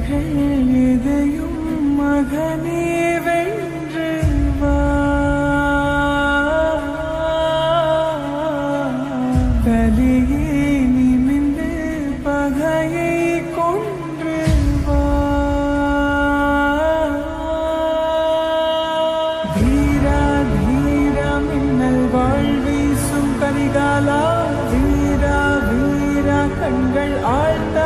தடைகள் எதையும் மகனே வென்று வா. கலியே நிமிந்து பகையை கொன்று வா. தீரா தீரா மின்னல் வாழ்வீசும் கரிகாலா, வீரா வீரா கண்கள் ஆழ்த்த